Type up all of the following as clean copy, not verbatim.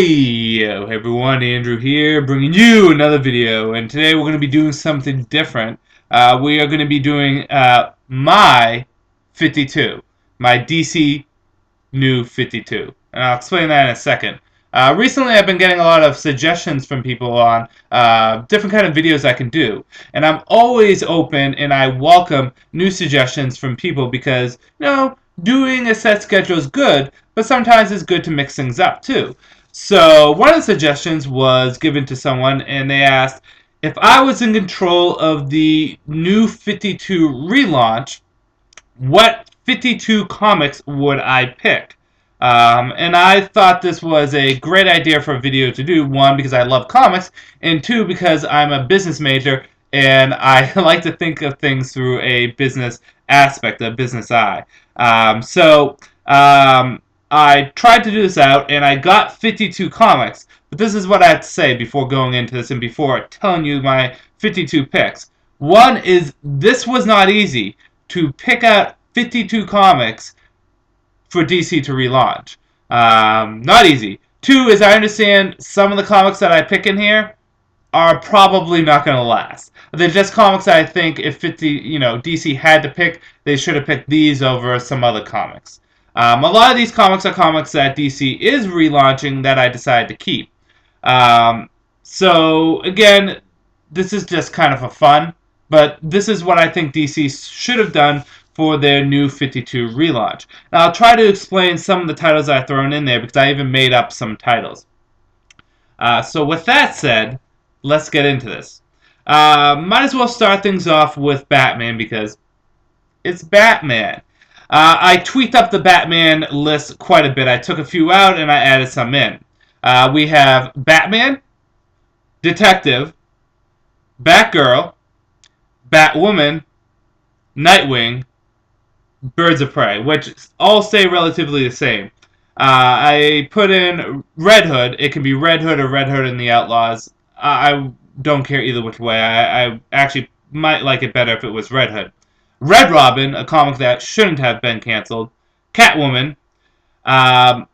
Hey everyone, Andrew here, bringing you another video, and today we're going to be doing something different. We are going to be doing my 52, my DC New 52, and I'll explain that in a second. Recently, I've been getting a lot of suggestions from people on different kind of videos I can do, and I'm always open and I welcome new suggestions from people because, doing a set schedule is good, but sometimes it's good to mix things up too. So one of the suggestions was given to someone, and they asked if I was in control of the New 52 relaunch, what 52 comics would I pick? And I thought this was a great idea for a video to do. One, because I love comics, and two, because I'm a business major and I like to think of things through a business aspect, a business eye. I tried to do this out, and I got 52 comics. But this is what I have to say before going into this and before telling you my 52 picks. One is, this was not easy to pick out 52 comics for DC to relaunch. Not easy. Two is, I understand some of the comics that I pick in here are probably not going to last. They're just comics that I think if DC had to pick, they should have picked these over some other comics. A lot of these comics are comics that DC is relaunching that I decided to keep. So again, this is just kind of for fun, but this is what I think DC should have done for their New 52 relaunch. Now, I'll try to explain some of the titles I've thrown in there because I even made up some titles. So with that said, let's get into this. Might as well start things off with Batman because it's Batman. I tweaked up the Batman list quite a bit. I took a few out and I added some in. We have Batman, Detective, Batgirl, Batwoman, Nightwing, Birds of Prey, which all stay relatively the same. I put in Red Hood. It can be Red Hood or Red Hood and the Outlaws. I don't care either which way. I actually might like it better if it was Red Hood. Red Robin, a comic that shouldn't have been canceled. Catwoman. Now,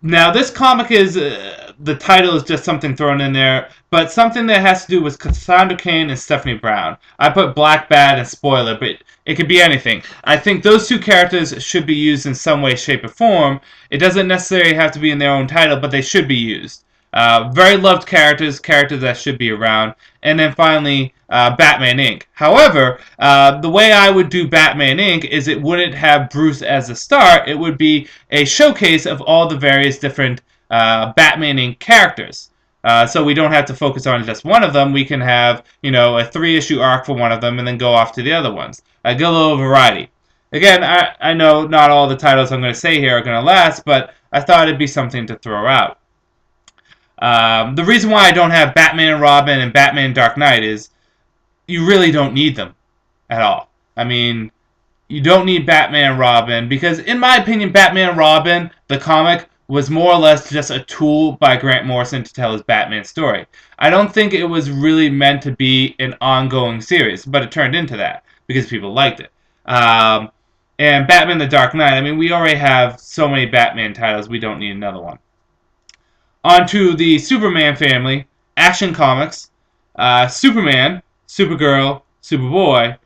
this comic is, the title is just something thrown in there, but something that has to do with Cassandra Cain and Stephanie Brown. I put Black Bat and Spoiler, but it could be anything. I think those two characters should be used in some way, shape, or form. It doesn't necessarily have to be in their own title, but they should be used. Very loved characters that should be around. And then finally, Batman Inc. However, the way I would do Batman Inc. is it wouldn't have Bruce as a star. It would be a showcase of all the various different Batman Inc. characters. So we don't have to focus on just one of them. We can have, a 3-issue arc for one of them and then go off to the other ones. Get a little variety. Again, I know not all the titles I'm going to say here are going to last, but I thought it'd be something to throw out. The reason why I don't have Batman and Robin and Batman Dark Knight is you really don't need them at all. I mean, you don't need Batman and Robin because, in my opinion, Batman and Robin, the comic, was more or less just a tool by Grant Morrison to tell his Batman story. I don't think it was really meant to be an ongoing series, but it turned into that because people liked it. And Batman the Dark Knight, I mean, we already have so many Batman titles, we don't need another one. Onto the Superman family, Action Comics, Superman, Supergirl, Superboy.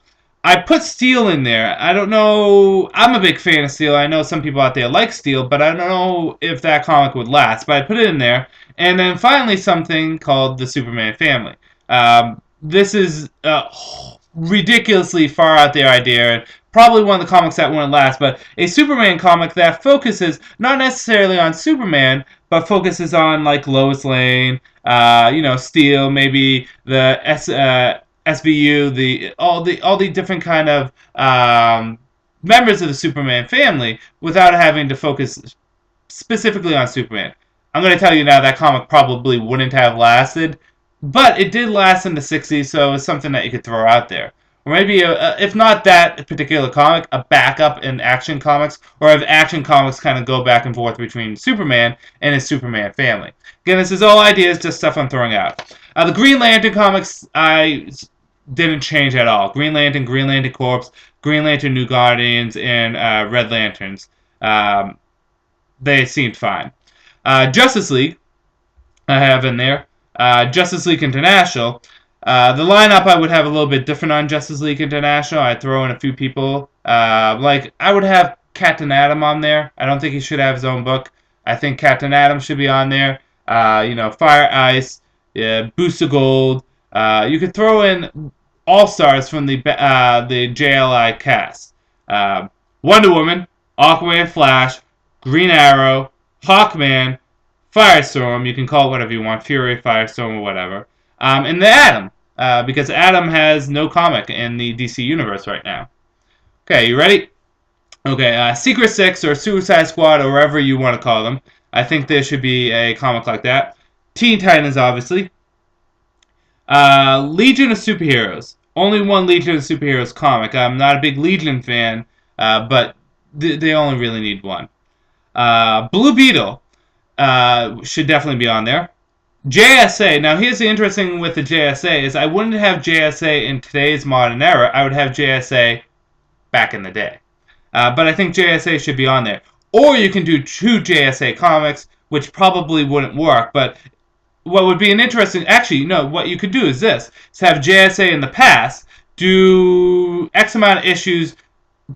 I put Steel in there. I don't know. I'm a big fan of Steel. I know some people out there like Steel, but I don't know if that comic would last. But I put it in there. And then finally something called the Superman family. This is a ridiculously far out there idea. Probably one of the comics that wouldn't last, but a Superman comic that focuses not necessarily on Superman, but focuses on like Lois Lane, Steel, maybe the SVU, all the different kind of members of the Superman family, without having to focus specifically on Superman. I'm going to tell you now that comic probably wouldn't have lasted, but it did last in the 60s, so it's something that you could throw out there. Or maybe, if not that particular comic, a backup in Action Comics, or if Action Comics kind of go back and forth between Superman and his Superman family. Again, this is all ideas, just stuff I'm throwing out. The Green Lantern comics, I didn't change at all. Green Lantern Corps, Green Lantern New Guardians, and Red Lanterns. They seemed fine. Justice League, I have in there. Justice League International. The lineup I would have a little bit different on Justice League International. I'd throw in a few people. Like, I would have Captain Atom on there. I don't think he should have his own book. I think Captain Atom should be on there. Fire Ice, Booster Gold. You could throw in all-stars from the JLI cast. Wonder Woman, Aquaman, Flash, Green Arrow, Hawkman, Firestorm, you can call it whatever you want, Fury, Firestorm, or whatever. And the Atom, because Atom has no comic in the DC universe right now. Okay, you ready? Okay, Secret Six or Suicide Squad or whatever you want to call them. I think there should be a comic like that. Teen Titans, obviously. Legion of Superheroes. Only one Legion of Superheroes comic. I'm not a big Legion fan, but they only really need one. Blue Beetle should definitely be on there. JSA. Now, here's the interesting with the JSA is I wouldn't have JSA in today's modern era. I would have JSA back in the day. But I think JSA should be on there. Or you can do two JSA comics, which probably wouldn't work. But what would be an interesting... Actually, no, what you could do is this. Is have JSA in the past do X amount of issues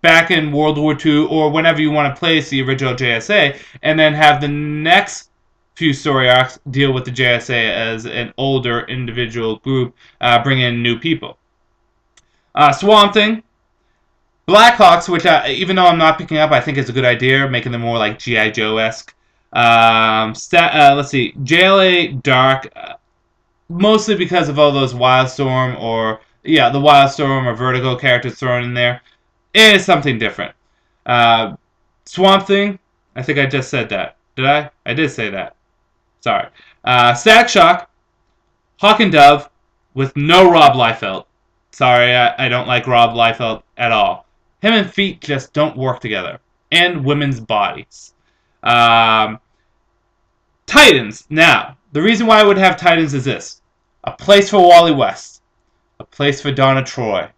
back in World War II or whenever you want to place the original JSA, and then have the next few story arcs deal with the JSA as an older individual group, bring in new people. Swamp Thing. Blackhawks, which even though I'm not picking up, I think is a good idea, making them more like G.I. Joe-esque. Let's see. JLA Dark, mostly because of all those Wildstorm or... Yeah, the Wildstorm or Vertigo characters thrown in there. It is something different. Swamp Thing, I think I just said that. Did I? I did say that. Sorry. Static Shock, Hawk and Dove, with no Rob Liefeld. Sorry, I don't like Rob Liefeld at all. Him and Feet just don't work together. And women's bodies. Titans. Now, the reason why I would have Titans is this. A place for Wally West. A place for Donna Troy.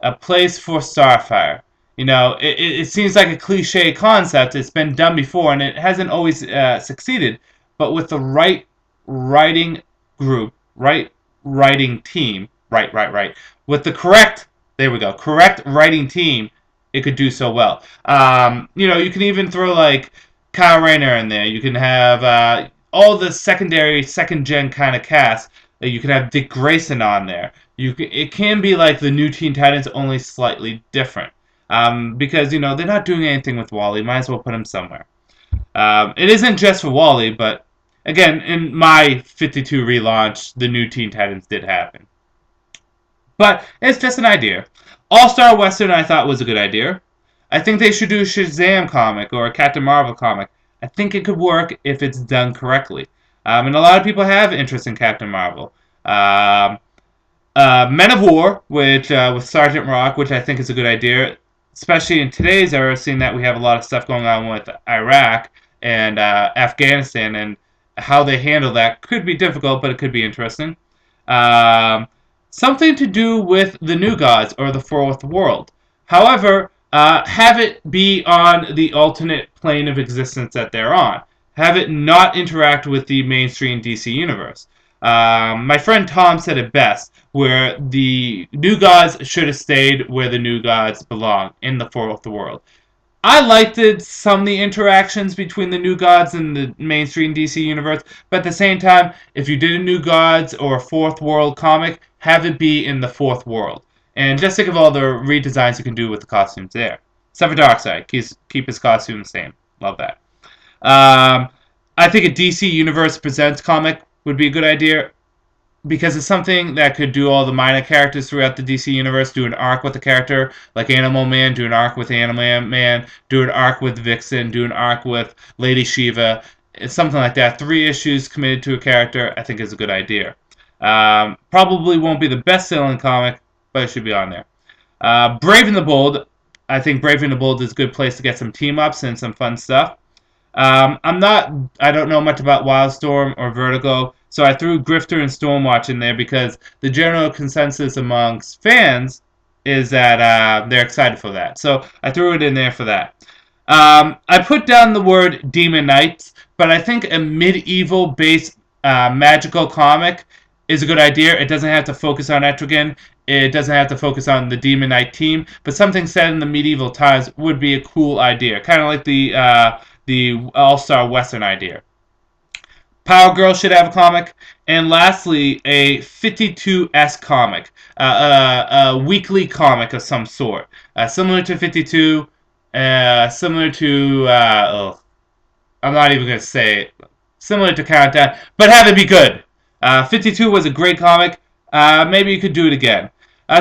A place for Starfire. You know, it seems like a cliche concept. It's been done before, and it hasn't always succeeded. But with the right writing group, right writing team, right. With the correct, there we go, correct writing team, it could do so well. You can even throw like Kyle Rayner in there. You can have all the second gen kind of cast. You can have Dick Grayson on there. It can be like the new Teen Titans, only slightly different. Because, they're not doing anything with Wally. Might as well put him somewhere. It isn't just for Wally, but, again, in my 52 relaunch, the new Teen Titans did happen. But it's just an idea. All-Star Western I thought was a good idea. I think they should do a Shazam comic or a Captain Marvel comic. I think it could work if it's done correctly. And a lot of people have interest in Captain Marvel. Men of War, which with Sergeant Rock, which I think is a good idea, especially in today's era, seeing that we have a lot of stuff going on with Iraq and Afghanistan, and how they handle that could be difficult, but it could be interesting. Something to do with the New Gods or the Fourth World. However, have it be on the alternate plane of existence that they're on. Have it not interact with the mainstream DC universe. My friend Tom said it best, where the New Gods should have stayed where the New Gods belong, in the Fourth World. I liked some of the interactions between the New Gods and the mainstream DC universe, but at the same time, if you did a New Gods or a Fourth World comic, have it be in the Fourth World. And just think of all the redesigns you can do with the costumes there. Except for Darkseid. Keep his costume the same. Love that. I think a DC Universe Presents comic would be a good idea, because it's something that could do all the minor characters throughout the DC Universe, do an arc with a character, like Animal Man, do an arc with Animal Man, do an arc with Vixen, do an arc with Lady Shiva, something like that. 3 issues committed to a character, I think is a good idea. Probably won't be the best-selling comic, but it should be on there. Brave and the Bold. I think Brave and the Bold is a good place to get some team-ups and some fun stuff. I don't know much about Wildstorm or Vertigo, so I threw Grifter and Stormwatch in there because the general consensus amongst fans is that they're excited for that. So I threw it in there for that. I put down the word Demon Knights, but I think a medieval-based magical comic is a good idea. It doesn't have to focus on Etrigan. It doesn't have to focus on the Demon Knight team. But something set in the medieval times would be a cool idea, kind of like the All-Star Western idea. Power Girl should have a comic. And lastly, a 52S comic, a weekly comic of some sort, similar to 52, similar to I'm not even gonna say it. Similar to Countdown, but have it be good. 52 was a great comic. Maybe you could do it again.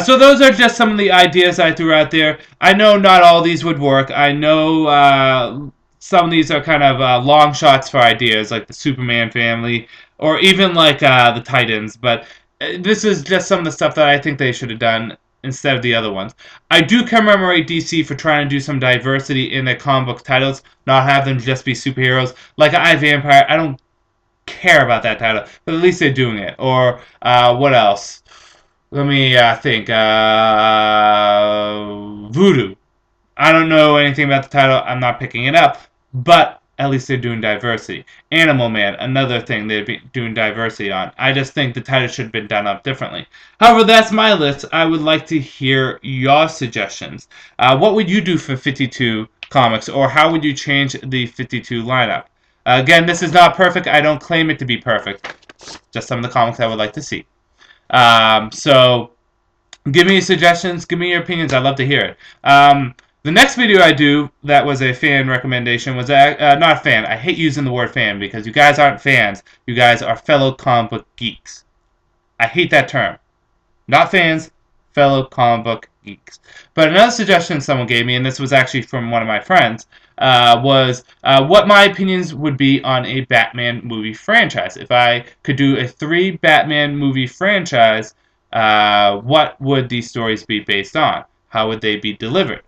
So those are just some of the ideas I threw out there. I know not all these would work. I know some of these are kind of long shots for ideas, like the Superman family, or even like the Titans. But this is just some of the stuff that I think they should have done instead of the other ones. I do commemorate DC for trying to do some diversity in their comic book titles, not have them just be superheroes. Like I Vampire, I don't care about that title, but at least they're doing it. Or what else? Let me think. Voodoo. I don't know anything about the title. I'm not picking it up, but at least they're doing diversity. Animal Man, another thing they're doing diversity on. I just think the title should have been done up differently. However, that's my list. I would like to hear your suggestions. What would you do for 52 comics, or how would you change the 52 lineup? Again, this is not perfect. I don't claim it to be perfect. Just some of the comics I would like to see. So, give me your suggestions. Give me your opinions. I'd love to hear it. The next video I do that was a fan recommendation was not a fan. I hate using the word fan because you guys aren't fans. You guys are fellow comic book geeks. I hate that term. Not fans, fellow comic book geeks. But another suggestion someone gave me, and this was actually from one of my friends, was what my opinions would be on a Batman movie franchise. If I could do a 3 Batman movie franchise, what would these stories be based on? How would they be delivered?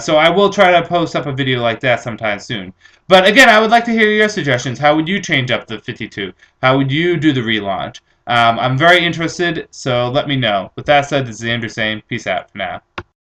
So I will try to post up a video like that sometime soon. But again, I would like to hear your suggestions. How would you change up the 52? How would you do the relaunch? I'm very interested, so let me know. With that said, this is Andrew saying peace out for now.